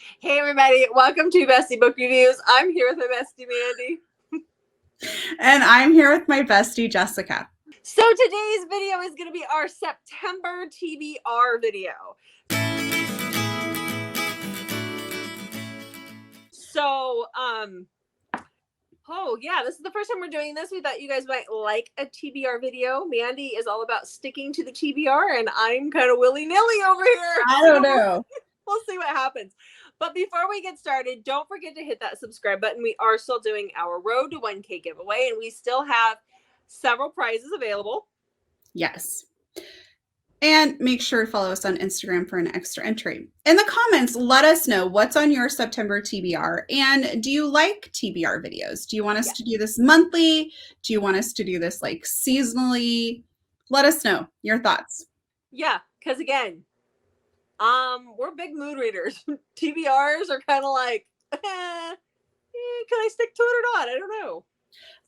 Hey everybody, welcome to Bestie Book Reviews. I'm here with my bestie Mandy. And I'm here with my bestie Jessica. So today's video is going to be our September TBR video. So, oh yeah, this is the first time we're doing this. We thought you guys might like a TBR video. Mandy is all about sticking to the TBR and I'm kind of willy-nilly over here. I don't know. We'll see what happens. But before we get started, don't forget to hit that subscribe button. We are still doing our Road to 1K giveaway, and we still have several prizes available. Yes. And make sure to follow us on Instagram for an extra entry. In the comments, let us know what's on your September TBR. And do you like TBR videos? Do you want us to do this monthly? Do you want us to do this like seasonally? Let us know your thoughts. Yeah, because again, we're big mood readers. TBRs are kind of like, can I stick to it or not? I don't know.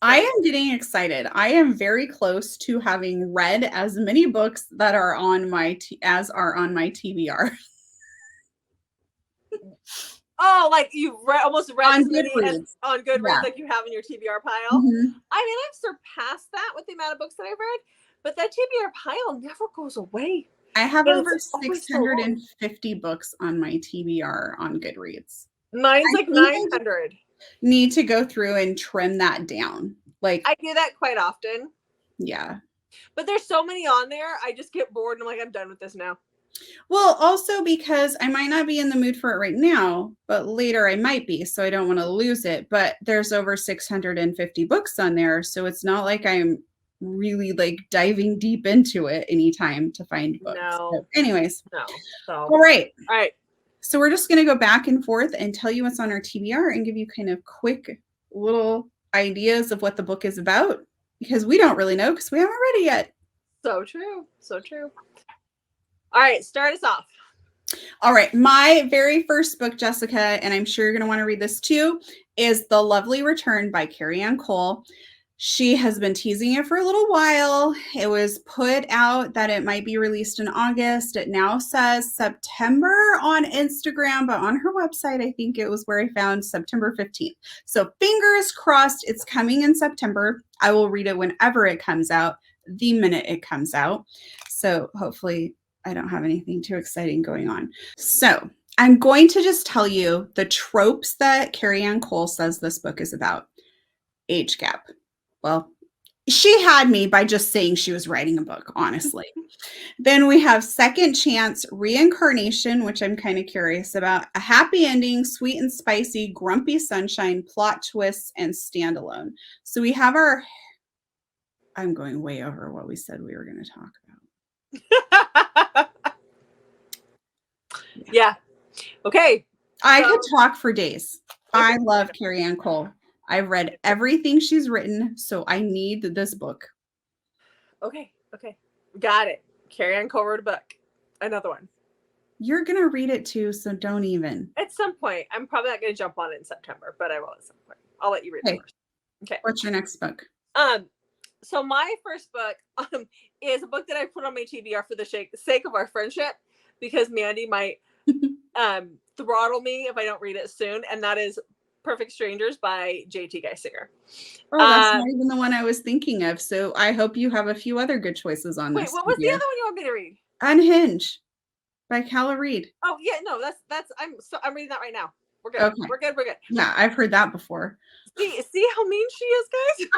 I am getting excited. I am very close to having read as many books that are on my on my TBR. Oh, like you've almost read on as many on Goodreads yeah. like you have in your TBR pile. Mm-hmm. I mean, I've surpassed that with the amount of books that I've read, but that TBR pile never goes away. I have over 650 books on my TBR on Goodreads. Mine's like 900. Need to go through and trim that down. Like I do that quite often. Yeah. But there's so many on there, I just get bored and I'm like, I'm done with this now. Well, also because I might not be in the mood for it right now, but later I might be, so I don't want to lose it. But there's over 650 books on there, so it's not like I'm really like diving deep into it anytime to find books. No. So anyways. No. So. All right. All right. So we're just going to go back and forth and tell you what's on our TBR and give you kind of quick little ideas of what the book is about, because we don't really know because we haven't read it yet. So true. So true. All right. Start us off. All right. My very first book, Jessica, and I'm sure you're going to want to read this too, is The Lovely Return by Carrie Ann Cole. She has been teasing it for a little while. It was put out that it might be released in August. It now says September on Instagram, but on her website, I think it was where I found September 15th. So fingers crossed it's coming in September. I will read it whenever it comes out, the minute it comes out. So hopefully I don't have anything too exciting going on. So I'm going to just tell you the tropes that Carrie Ann Cole says this book is about. Age gap. Well, she had me by just saying she was writing a book, honestly. Then we have second chance, reincarnation, which I'm kind of curious about, a happy ending, sweet and spicy, grumpy sunshine, plot twists, and standalone. So we have our, I'm going way over what we said we were going to talk about. Yeah. Okay. I could talk for days. Okay. I love Carrie Ann Cole. I've read everything she's written, so I need this book. Okay. Got it. Carrie Ann Cole wrote a book. Another one. You're going to read it too, so don't even. At some point. I'm probably not going to jump on it in September, but I will at some point. I'll let you read it first. Okay. What's your next book? So my first book is a book that I put on my TBR for the sake of our friendship, because Mandy might throttle me if I don't read it soon, and that is Perfect Strangers by J.T. Geisinger. Oh, that's not even the one I was thinking of. So I hope you have a few other good choices on this. Wait, what was the other one you want me to read? Unhinged by Calla Reed. Oh yeah, no, that's I'm reading that right now. We're good. Okay. We're good. Yeah, I've heard that before. See how mean she is, guys?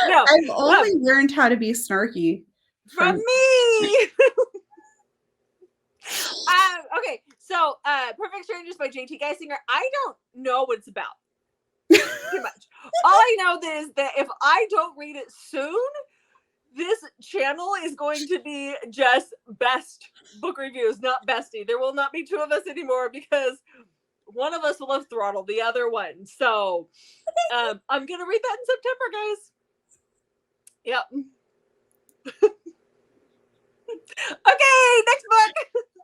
No, I've only learned how to be snarky from me. Okay, so Perfect Strangers by J.T. Geisinger. I don't know what it's about too much. All I know is that if I don't read it soon, this channel is going to be just best book reviews, not bestie. There will not be two of us anymore because one of us will have throttled the other one. So I'm gonna read that in September, guys. Yep. Okay, next book.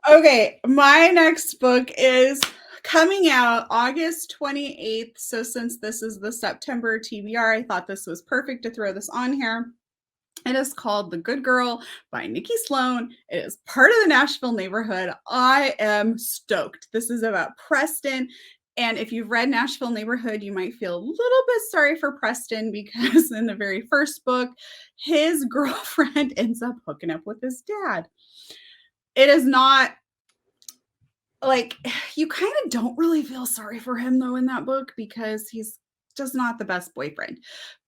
Okay, my next book is coming out August 28th. So since this is the September TBR, I thought this was perfect to throw this on here. It is called The Good Girl by Nikki Sloan. It is part of the Nashville neighborhood. I am stoked. This is about Preston. And if you've read Nashville Neighborhood, you might feel a little bit sorry for Preston because in the very first book, his girlfriend ends up hooking up with his dad. It is not like, you kind of don't really feel sorry for him though in that book because he's just not the best boyfriend.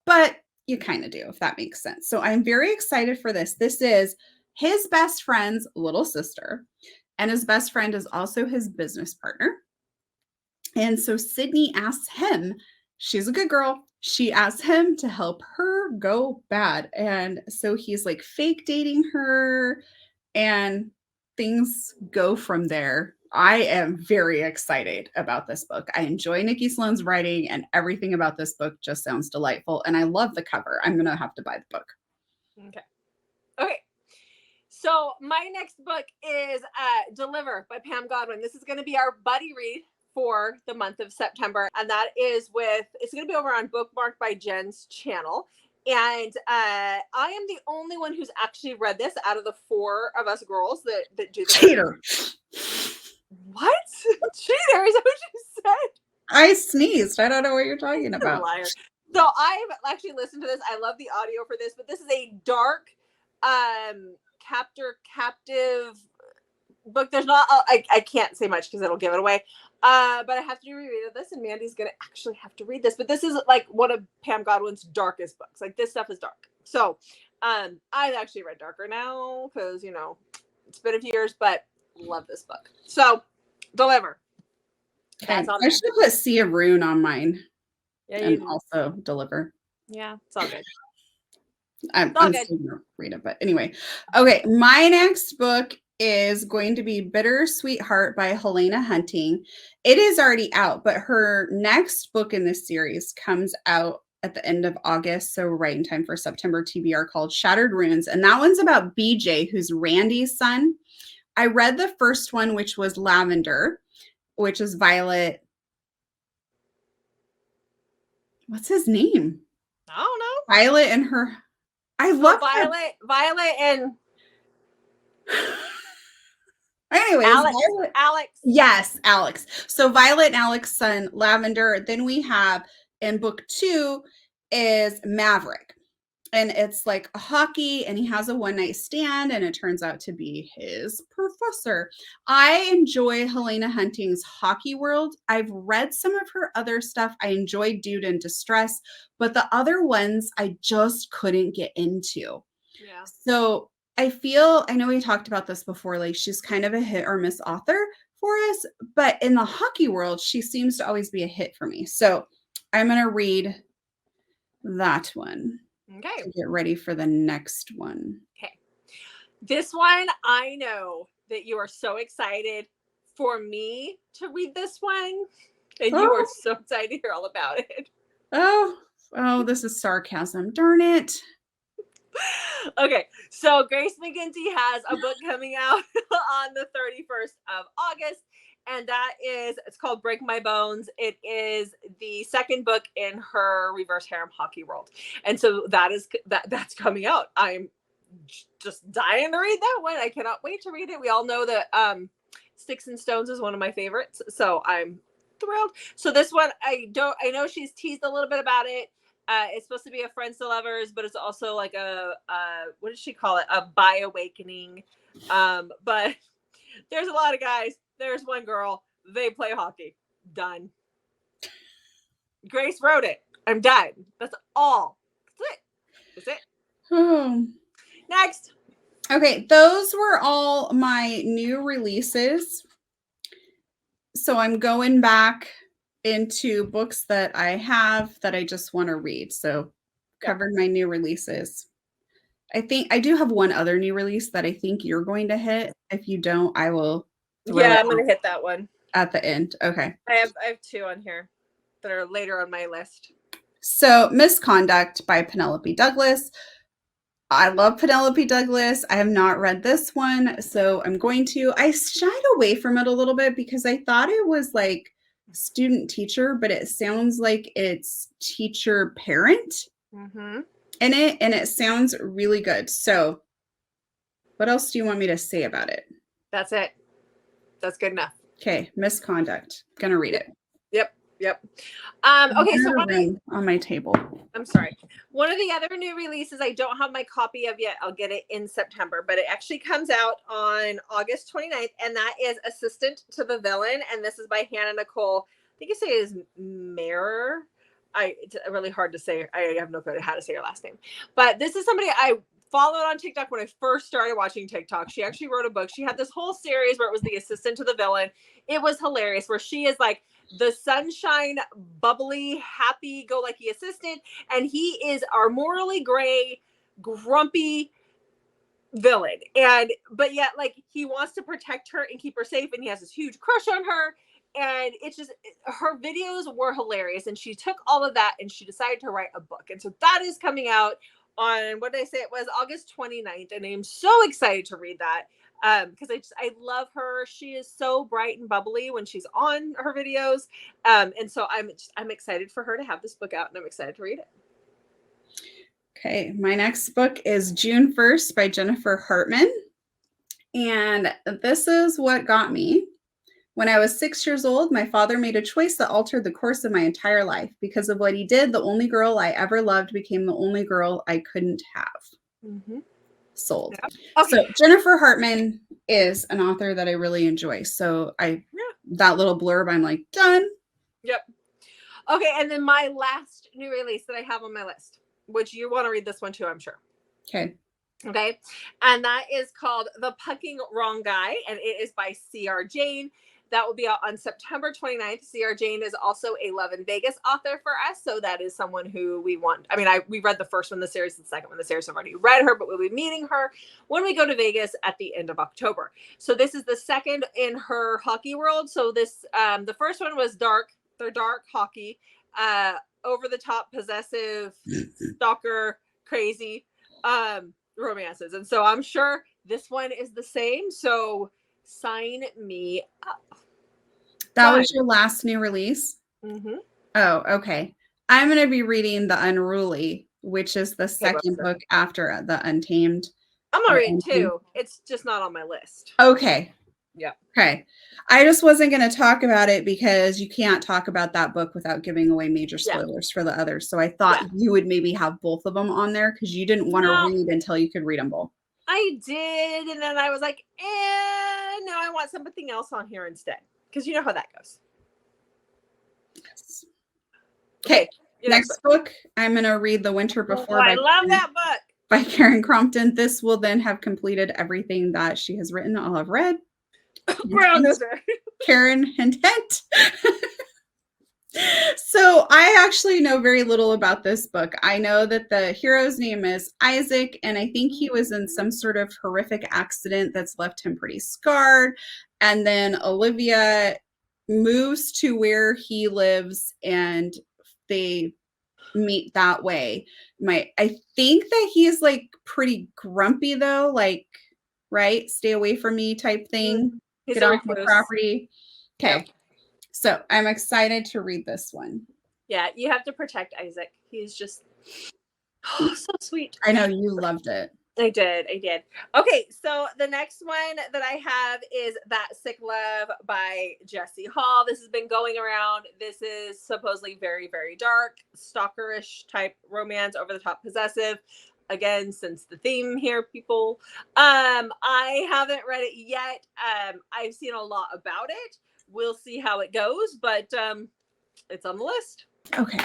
But you kind of do, if that makes sense. So I'm very excited for this. This is his best friend's little sister, and his best friend is also his business partner. And so Sydney asks him, she's a good girl, she asks him to help her go bad. And so he's like fake dating her, and things go from there. I am very excited about this book. I enjoy Nikki Sloan's writing, and everything about this book just sounds delightful. And I love the cover. I'm going to have to buy the book. Okay. Okay. So my next book is Deliver by Pam Godwin. This is going to be our buddy read for the month of September. And that is it's going to be over on Bookmarked by Jen's channel. And I am the only one who's actually read this out of the 4 of us girls that do the Cheater. What? Cheater? Is that what you said? I sneezed. I don't know what you're talking about. Liar. So I've actually listened to this. I love the audio for this, but this is a dark captive book. There's not I can't say much because it'll give it away. But I have to do a reread of this, and Mandy's gonna actually have to read this. But this is like one of Pam Godwin's darkest books. Like, this stuff is dark. So I've actually read darker now because, you know, it's been a few years, but love this book. So Deliver. Okay. I should have put See a Rune on mine. Yeah, and also Deliver. Yeah, it's all good. I'm still gonna read it, but anyway. Okay, my next book is going to be Bitter Sweetheart by Helena Hunting. It is already out, but her next book in this series comes out at the end of August, so right in time for September TBR, called Shattered Runes. And that one's about BJ, who's Randy's son. I read the first one, which was Lavender, which is Violet. What's his name? I don't know. Violet and her. I love Violet and anyways, Alex. Yes, Alex. So Violet and Alex's son, Lavender. Then we have in book 2 is Maverick. And it's like a hockey, and he has a one-night stand, and it turns out to be his professor. I enjoy Helena Hunting's hockey world. I've read some of her other stuff. I enjoyed Dude in Distress, but the other ones I just couldn't get into. Yeah. So I know we talked about this before, like she's kind of a hit or miss author for us, but in the hockey world, she seems to always be a hit for me. So I'm going to read that one. Okay. To get ready for the next one. Okay. This one, I know that you are so excited for me to read this one. And you are so excited to hear all about it. Oh, this is sarcasm. Darn it. Okay. So Grace McGinty has a book coming out on the 31st of August. And it's called Break My Bones. It is the second book in her reverse harem hockey world. And so that's coming out. I'm just dying to read that one. I cannot wait to read it. We all know that Sticks and Stones is one of my favorites. So I'm thrilled. So this one, I know she's teased a little bit about it. It's supposed to be a friends to lovers, but it's also like a what does she call it? A bi-awakening. But there's a lot of guys. There's one girl. They play hockey. Done. Grace wrote it. I'm done. That's all. That's it. Oh. Next. Okay, those were all my new releases. So I'm going back into books that I have that I just want to read. So covered my new releases. I think I do have one other new release that I think you're going to hit. If you don't, I will. Yeah, I'm going to hit that one at the end. Okay. I have 2 on here that are later on my list. So Misconduct by Penelope Douglas. I love Penelope Douglas. I have not read this one, so I shied away from it a little bit because I thought it was like student teacher, but it sounds like it's teacher parent. Mm-hmm. in it, and it sounds really good. So what else do you want me to say about it? That's it. That's good enough. Okay, Misconduct. Gonna read it. Yep. Okay, so on my table. I'm sorry. One of the other new releases I don't have my copy of yet. I'll get it in September, but it actually comes out on August 29th, and that is Assistant to the Villain, and this is by Hannah Nicole. I think you say it is Mirror. It's really hard to say. I have no clue how to say her last name. But this is somebody I followed on TikTok when I first started watching TikTok. She actually wrote a book. She had this whole series where it was the assistant to the villain. It was hilarious, where she is like the sunshine, bubbly, happy-go-lucky assistant, and he is our morally gray, grumpy villain. But yet, like, he wants to protect her and keep her safe, and he has this huge crush on her. And it's just, her videos were hilarious, and she took all of that and she decided to write a book. And so that is coming out on, what did I say it was, August 29th, and I'm so excited to read that because I love her. She is so bright and bubbly when she's on her videos, and so I'm excited for her to have this book out, and I'm excited to read it. Okay, my next book is June 1st by Jennifer Hartman, and this is what got me. When I was 6 years old, my father made a choice that altered the course of my entire life. Because of what he did, the only girl I ever loved became the only girl I couldn't have. Mm-hmm. Sold. Yeah. Okay. So Jennifer Hartman is an author that I really enjoy. So that little blurb, I'm like, done. Yep. Okay, and then my last new release that I have on my list, which you want to read this one too, I'm sure. Okay. And that is called The Pucking Wrong Guy, and it is by C.R. Jane. That will be out on September 29th. C.R. Jane is also a Love in Vegas author for us. So that is someone who we want. I mean, we read the first one, the series, the second one, the series. I've already read her, but we'll be meeting her when we go to Vegas at the end of October. So this is the second in her hockey world. So this, the first one was dark. They're dark hockey, over the top, possessive, stalker, crazy romances. And so I'm sure this one is the same. So sign me up. That was your last new release? Mm-hmm. Oh, okay. I'm going to be reading The Unruly, which is the second book after The Untamed. I'm going to read it too. It's just not on my list. Okay. Yeah. Okay. I just wasn't going to talk about it because you can't talk about that book without giving away major spoilers for the others. So I thought you would maybe have both of them on there because you didn't want to read until you could read them both. I did. And then I was like, no, I want something else on here instead. Because you know how that goes. Yes. Okay. Next book. I'm going to read The Winter Before. I love that book. By Karen Crompton. This will then have completed everything that she has written. I'll have read. Karen Intent. So I actually know very little about this book. I know that the hero's name is Isaac, and I think he was in some sort of horrific accident that's left him pretty scarred. And then Olivia moves to where he lives, and they meet that way. I think that he is like pretty grumpy though, like, right? Stay away from me type thing. Get off my property. Okay. Yeah. So I'm excited to read this one. Yeah, you have to protect Isaac. He's just so sweet. I know you loved it. I did. Okay, so the next one that I have is That Sick Love by Jessie Hall. This has been going around. This is supposedly very, very dark, stalkerish type romance, over the top possessive. Again, since the theme here, people. I haven't read it yet. I've seen a lot about it. We'll see how it goes, but it's on the list. Okay.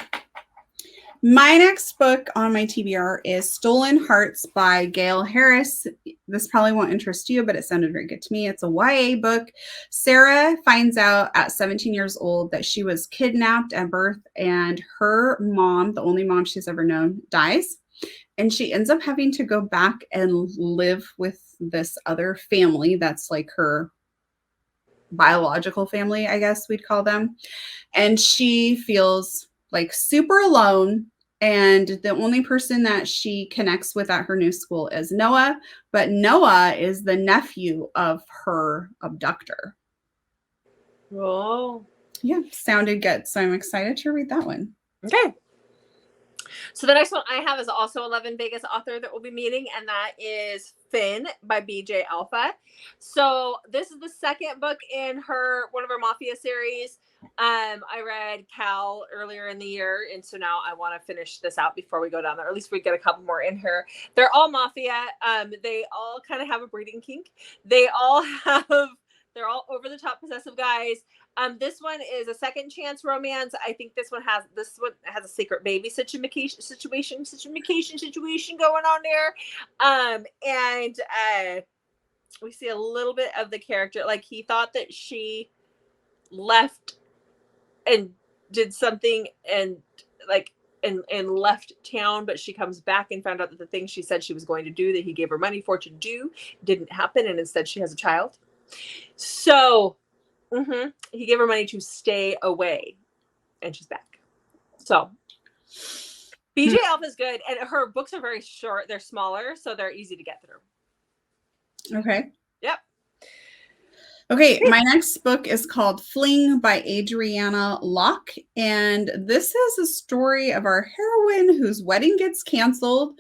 My next book on my TBR is Stolen Hearts by Gail Harris. This probably won't interest you, but it sounded very good to me. It's a YA book. Sarah finds out at 17 years old that she was kidnapped at birth, and her mom, the only mom she's ever known, dies. And she ends up having to go back and live with this other family that's like her biological family, I guess we'd call them. And she feels like super alone. And the only person that she connects with at her new school is Noah. But Noah is the nephew of her abductor. Oh. Yeah, sounded good. So I'm excited to read that one. Okay. So the next one I have is also a Love in Vegas author that we'll be meeting, and that is Finn by BJ Alpha. So this is the second book in one of her Mafia series. I read Cal earlier in the year, and so now I want to finish this out before we go down there. Or at least we get a couple more in here. They're all Mafia. They all kind of have a breeding kink. They're all over the top possessive guys. This one is a second chance romance. I think this one has a secret baby situation going on there. And we see a little bit of the character. Like, he thought that she left and did something and left town, but she comes back and found out that the thing she said she was going to do, that he gave her money for to do, didn't happen, and instead she has a child. So he gave her money to stay away, and she's back. So BJ Alpha is good, and her books are very short. They're smaller, so they're easy to get through. Okay. Yep. Okay, my next book is called Fling by Adriana Locke, and this is a story of our heroine whose wedding gets canceled,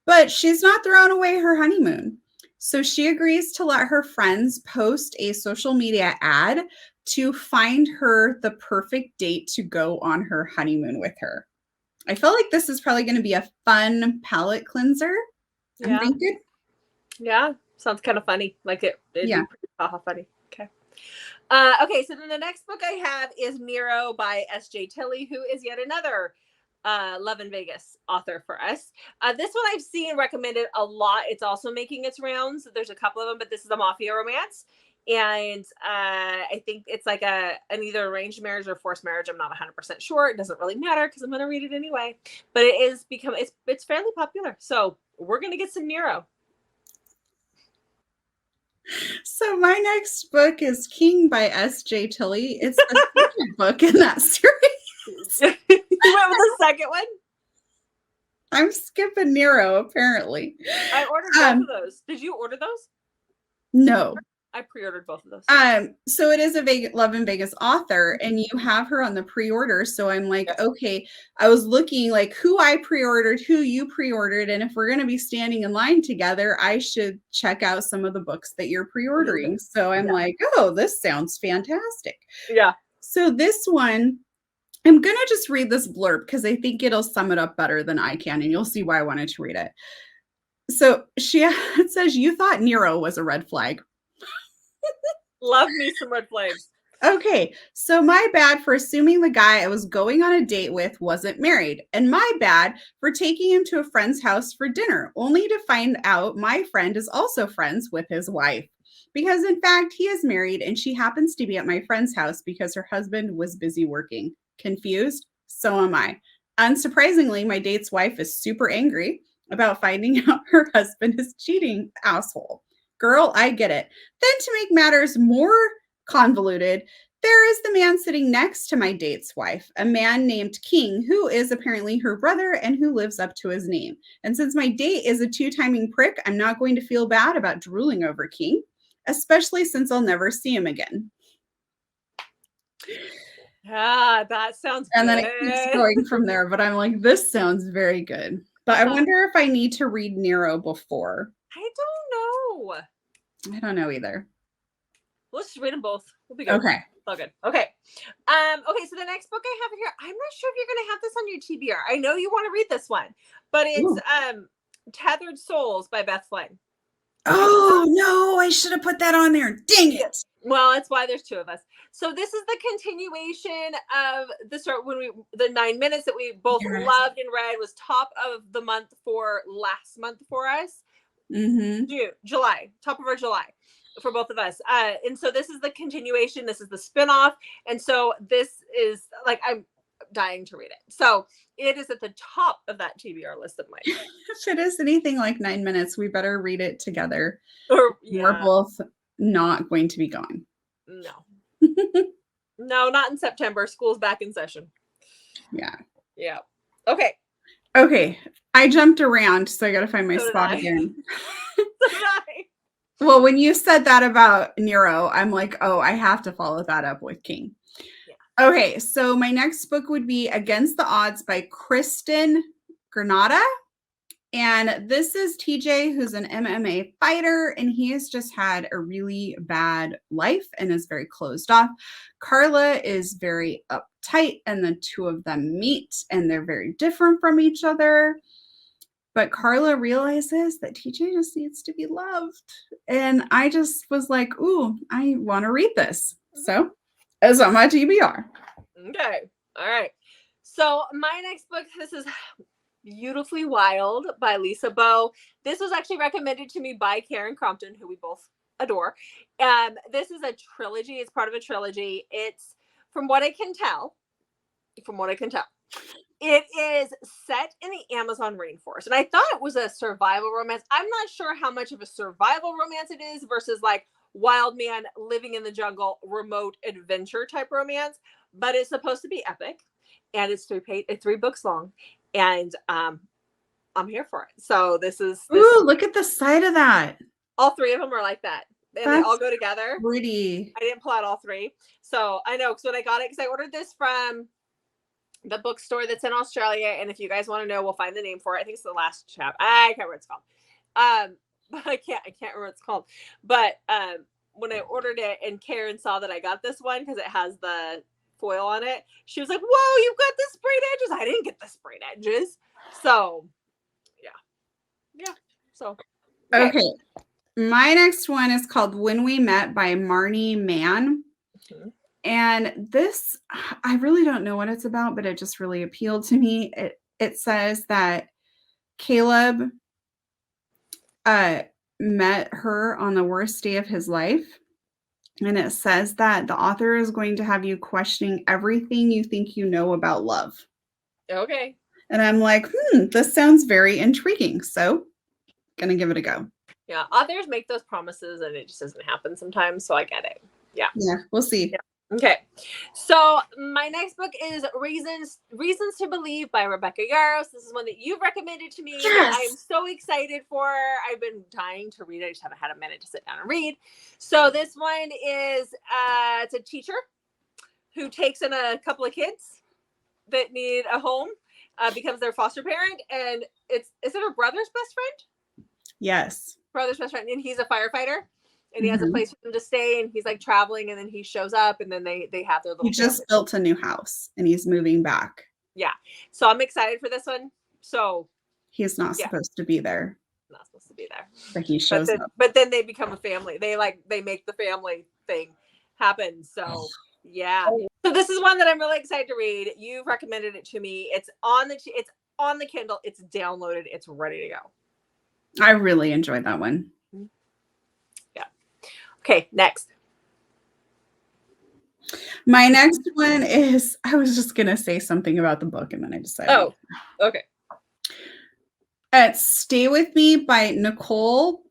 but she's not throwing away her honeymoon. So she agrees to let her friends post a social media ad to find her the perfect date to go on her honeymoon with her. I feel like this is probably going to be a fun palate cleanser. I'm thinking. Yeah, sounds kind of funny. Like it'd be pretty funny. Okay. Okay, so then the next book I have is Miro by S.J. Tilley, who is yet another Love in Vegas author for us. This one I've seen recommended a lot. It's also making its rounds. There's a couple of them, but this is a Mafia romance. And I think it's like an either arranged marriage or forced marriage. I'm not 100% sure. It doesn't really matter because I'm going to read it anyway. But it's fairly popular. So we're going to get some Miro. So my next book is King by S.J. Tilley. It's the second book in that series. You went with the second one? I'm skipping Miro, apparently. I ordered both of those. Did you order those? No. I pre-ordered both of those. So it is a Love in Vegas author, and you have her on the pre-order. So I'm like, okay, I was looking like who I pre-ordered, who you pre-ordered, and if we're going to be standing in line together, I should check out some of the books that you're pre-ordering. So I'm like, oh, this sounds fantastic. Yeah. So this one, I'm going to just read this blurb because I think it'll sum it up better than I can, and you'll see why I wanted to read it. So it says, you thought Nero was a red flag. Love me some red flags. Okay, so my bad for assuming the guy I was going on a date with wasn't married, and my bad for taking him to a friend's house for dinner, only to find out my friend is also friends with his wife. Because in fact, he is married and she happens to be at my friend's house because her husband was busy working. Confused? So am I. Unsurprisingly, my date's wife is super angry about finding out her husband is cheating, asshole. Girl, I get it. Then to make matters more convoluted, there is the man sitting next to my date's wife, a man named King, who is apparently her brother and who lives up to his name. And since my date is a two-timing prick, I'm not going to feel bad about drooling over King, especially since I'll never see him again. That sounds good. And then it keeps going from there, but I'm like, this sounds very good. But I wonder if I need to read Nero before. I don't know. I don't know either. Let's just read them both. We'll be good. Okay. All good. Okay. Okay, so the next book I have here, I'm not sure if you're gonna have this on your TBR. I know you want to read this one, but it's Tethered Souls by Beth Fling. Oh no, I should have put that on there. Dang it. Well, that's why there's two of us. So this is the continuation of the 9 minutes that we both loved and read. Was top of the month for last month for us. July, top of our July for both of us. And so this is the continuation. This is the spinoff. And so this is like, I'm dying to read it. So it is at the top of that TBR list of mine. If it is anything like 9 minutes, we better read it together. We're both not going to be gone. No. No, not in September. School's back in session. Yeah. Yeah. Okay. Okay. I jumped around, so I got to find my spot again. So did I. Well, when you said that about Nero, I'm like, oh, I have to follow that up with King. Yeah. Okay. So my next book would be Against the Odds by Kristen Granada. And this is TJ, who's an MMA fighter, and he has just had a really bad life and is very closed off. Carla is very uptight, and the two of them meet, and they're very different from each other. But Carla realizes that TJ just needs to be loved. And I just was like, ooh, I want to read this. So it's on my TBR. Okay. All right. So my next book, this is Beautifully Wild by Lisa Bow. This was actually recommended to me by Karen Crompton, who we both adore. This is a trilogy. It's part of a trilogy. It's, from what I can tell, it is set in the Amazon rainforest. And I thought it was a survival romance. I'm not sure how much of a survival romance it is versus like wild man living in the jungle, remote adventure type romance, but it's supposed to be epic. And it's 3 books long. And I'm here for it. So this is Ooh, look at the side of that. All 3 of them are like that. And they all go together. Pretty. I didn't pull out all 3. So I know, because when I got it, because I ordered this from the bookstore that's in Australia. And if you guys want to know, we'll find the name for it. I think it's the last chapter. I can't remember what it's called. But I can't remember what it's called. But when I ordered it and Karen saw that I got this one because it has the foil on it, she was like, whoa, you've got the sprayed edges. I didn't get the sprayed edges. So yeah. So okay. My next one is called When We Met by Marnie Mann. Mm-hmm. And this, I really don't know what it's about, but it just really appealed to me. It says that Caleb met her on the worst day of his life. And it says that the author is going to have you questioning everything you think you know about love. Okay. And I'm like, this sounds very intriguing. So gonna give it a go. Yeah. Authors make those promises and it just doesn't happen sometimes. So I get it. Yeah. Yeah, we'll see. Yeah. Okay. So my next book is Reasons to Believe by Rebecca Yarros. This is one that you've recommended to me. Yes. I'm so excited for. I've been dying to read it. I just haven't had a minute to sit down and read. So this one is it's a teacher who takes in a couple of kids that need a home, becomes their foster parent, and is it her brother's best friend? Yes. Brother's best friend, and he's a firefighter. And he has a place for them to stay, and he's like traveling, and then he shows up, and then they have their little. He just built a new house, and he's moving back. Yeah, so I'm excited for this one. So he's not supposed to be there. Not supposed to be there, but he shows up. But then they become a family. They make the family thing happen. So yeah. So this is one that I'm really excited to read. You've recommended it to me. It's on the Kindle. It's downloaded. It's ready to go. I really enjoyed that one. Okay, next. My next one is, I was just going to say something about the book and then I decided. Oh, okay. It's Stay With Me by Nicole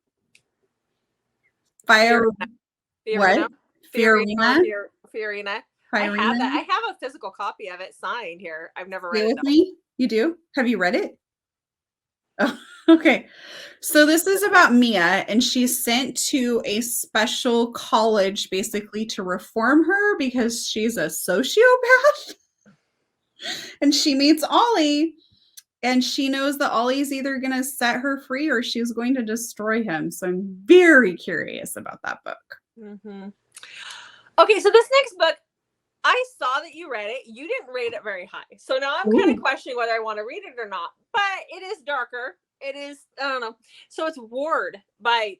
Fiorina. I have a physical copy of it signed here. I've never read it. Stay With Me? You do? Have you read it? Oh, okay. So this is about Mia, and she's sent to a special college basically to reform her because she's a sociopath. And she meets Ollie, and she knows that Ollie's either going to set her free or she's going to destroy him. So I'm very curious about that book. Mm-hmm. Okay, so this next book, I saw that you read it. You didn't rate it very high. So now I'm kind of questioning whether I want to read it or not. But it is darker. It is, I don't know. So it's Ward by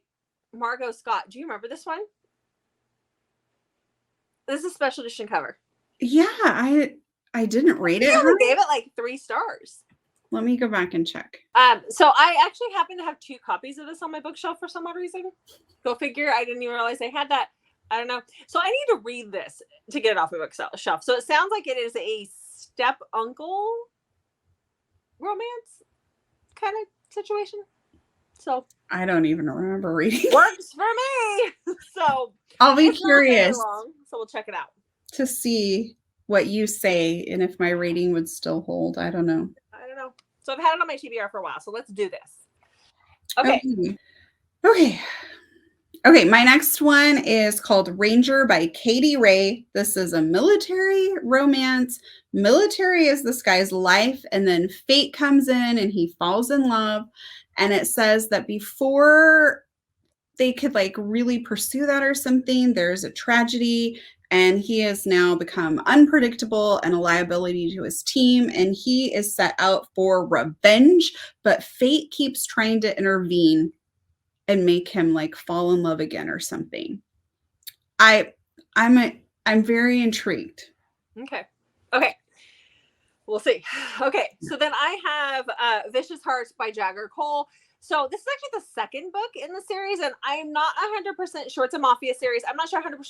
Margot Scott. Do you remember this one? This is a special edition cover. Yeah, I didn't rate it. I gave it like 3 stars. Let me go back and check. So I actually happen to have 2 copies of this on my bookshelf for some odd reason. Go figure. I didn't even realize I had that. I don't know. So I need to read this to get it off my bookshelf. So it sounds like it is a step uncle romance kind of situation. So I don't even remember reading. Works for me. So I'll be curious. So we'll check it out to see what you say and if my rating would still hold. I don't know. So I've had it on my TBR for a while. So let's do this. Okay. Okay. Okay, my next one is called Ranger by Katie Ray. This is a military romance. Military is this guy's life, and then fate comes in and he falls in love. And it says that before they could like really pursue that or something, there's a tragedy, and he has now become unpredictable and a liability to his team, and he is set out for revenge, but fate keeps trying to intervene and make him like fall in love again or something. I'm very intrigued. Okay. We'll see. Okay, so then I have Vicious Hearts by Jagger Cole. So this is actually the second book in the series, and I'm not 100% sure. It's a Mafia series. I'm not sure 100%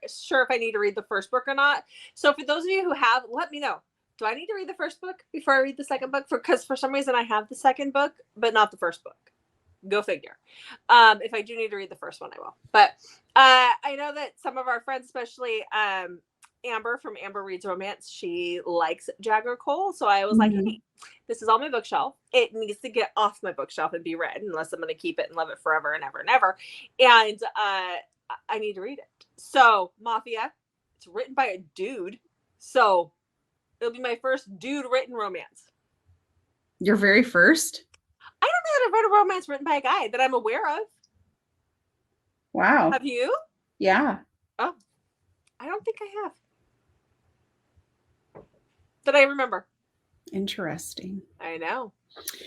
sure if I need to read the first book or not. So for those of you who have, let me know. Do I need to read the first book before I read the second book? Because for some reason I have the second book, but not the first book. Go figure. If I do need to read the first one, I will. But I know that some of our friends, especially Amber from Amber Reads Romance, she likes Jagger Cole. So I was like, hey, this is on my bookshelf. It needs to get off my bookshelf and be read, unless I'm going to keep it and love it forever and ever and ever. And I need to read it. So Mafia, it's written by a dude. So it'll be my first dude written romance. Your very first? I don't know that I've read a romance written by a guy that I'm aware of. Wow. Have you? Yeah. Oh, I don't think I have. That I remember. Interesting. I know.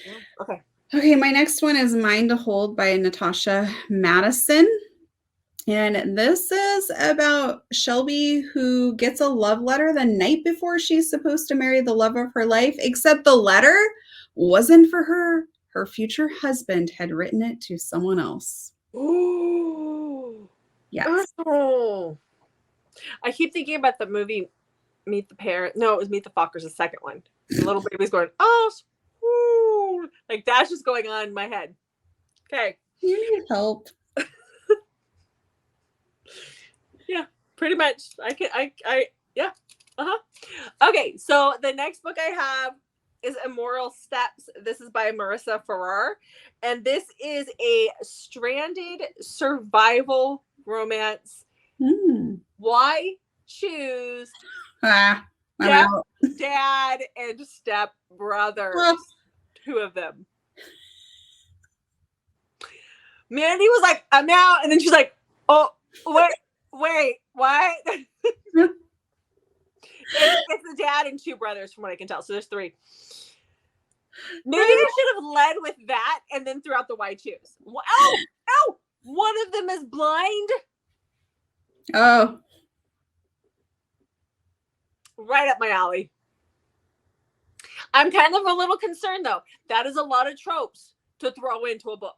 Yeah. Okay. Okay, my next one is Mine to Hold by Natasha Madison. And this is about Shelby, who gets a love letter the night before she's supposed to marry the love of her life, except the letter wasn't for her. Her future husband had written it to someone else. Ooh. Yes. Oh. I keep thinking about the movie Meet the Parent. No, it was Meet the Fockers, the second one. The little baby's going, oh, woo. Like that's just going on in my head. Okay. You need help. Yeah, pretty much. Yeah. Okay, so the next book I have is Immoral Steps. This is by Marissa Farrar, and this is a stranded survival romance. Why choose dad and step brothers? Two of them. Mandy was like, I'm out, and then she's like, oh, wait, what? It's the dad and two brothers, from what I can tell. So there's three. Maybe I should have led with that and then threw out the why choose. Oh! One of them is blind. Oh. Right up my alley. I'm kind of a little concerned, though. That is a lot of tropes to throw into a book.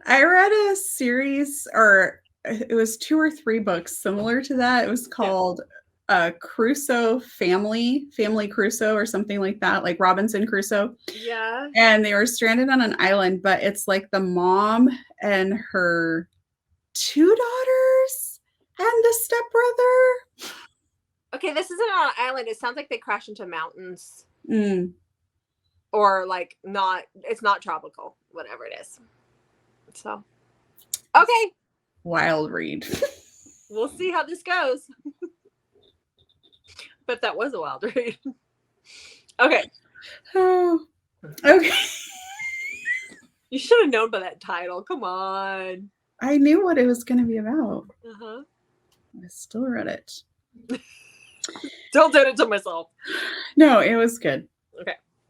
I read a series, or it was 2 or 3 books similar to that. It was called Crusoe Family Crusoe or something like that, like Robinson Crusoe. Yeah. And they were stranded on an island, but it's like the mom and her 2 daughters and the stepbrother. Okay, this isn't on an island. It sounds like they crash into mountains. Or like it's not tropical, whatever it is. So, okay. Wild read. We'll see how this goes. But that was a wild read. Okay. Oh, okay. You should have known by that title. Come on. I knew what it was going to be about. I still read it. Don't do it to myself. No, it was good.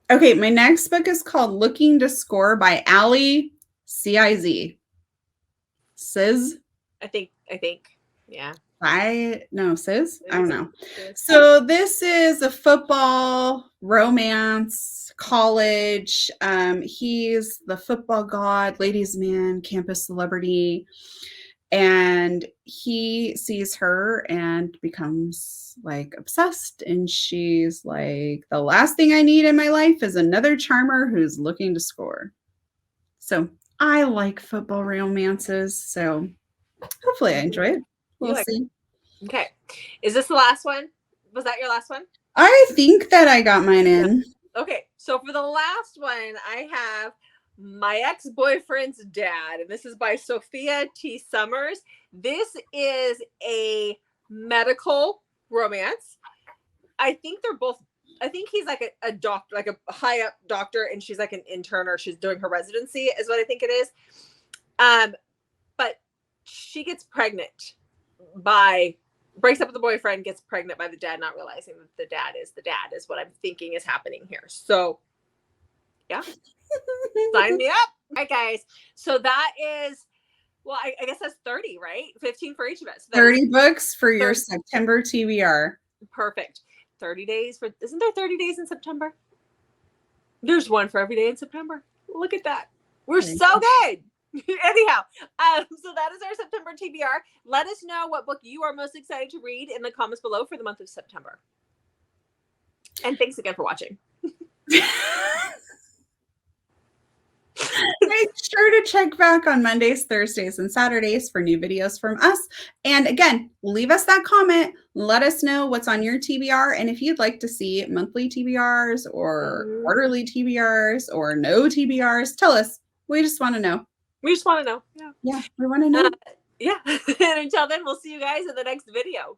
Okay, my next book is called Looking to Score by Allie Ciz. Ciz? I think. Yeah. Ciz? I don't know. So this is a football romance, college. He's the football god, ladies' man, campus celebrity. And he sees her and becomes like obsessed. And she's like, the last thing I need in my life is another charmer who's looking to score. So I like football romances. So hopefully I enjoy it. We'll see. Okay. Is this the last one? Was that your last one? I think that I got mine in. Okay. So for the last one, I have My Ex-Boyfriend's Dad, and this is by Sophia T. Summers. This is a medical romance. I think he's like a doctor, like a high up doctor, and she's like an intern, or she's doing her residency is what I think it is. But she gets pregnant breaks up with the boyfriend, gets pregnant by the dad, not realizing that the dad is what I'm thinking is happening here. So yeah. Sign me up. All right, guys. So that is, well, I guess that's 30, right? 15 for each of us. So 30 books for your September TBR. Perfect. 30 days isn't there 30 days in September? There's one for every day in September. Look at that. We're so good. Anyhow, so that is our September TBR. Let us know what book you are most excited to read in the comments below for the month of September. And thanks again for watching. Make sure to check back on Mondays, Thursdays, and Saturdays for new videos from us. And again, leave us that comment. Let us know what's on your TBR. And if you'd like to see monthly TBRs or quarterly TBRs or no TBRs, tell us. We just want to know. We just want to know. Yeah. Yeah, we want to know. Yeah. And until then, we'll see you guys in the next video.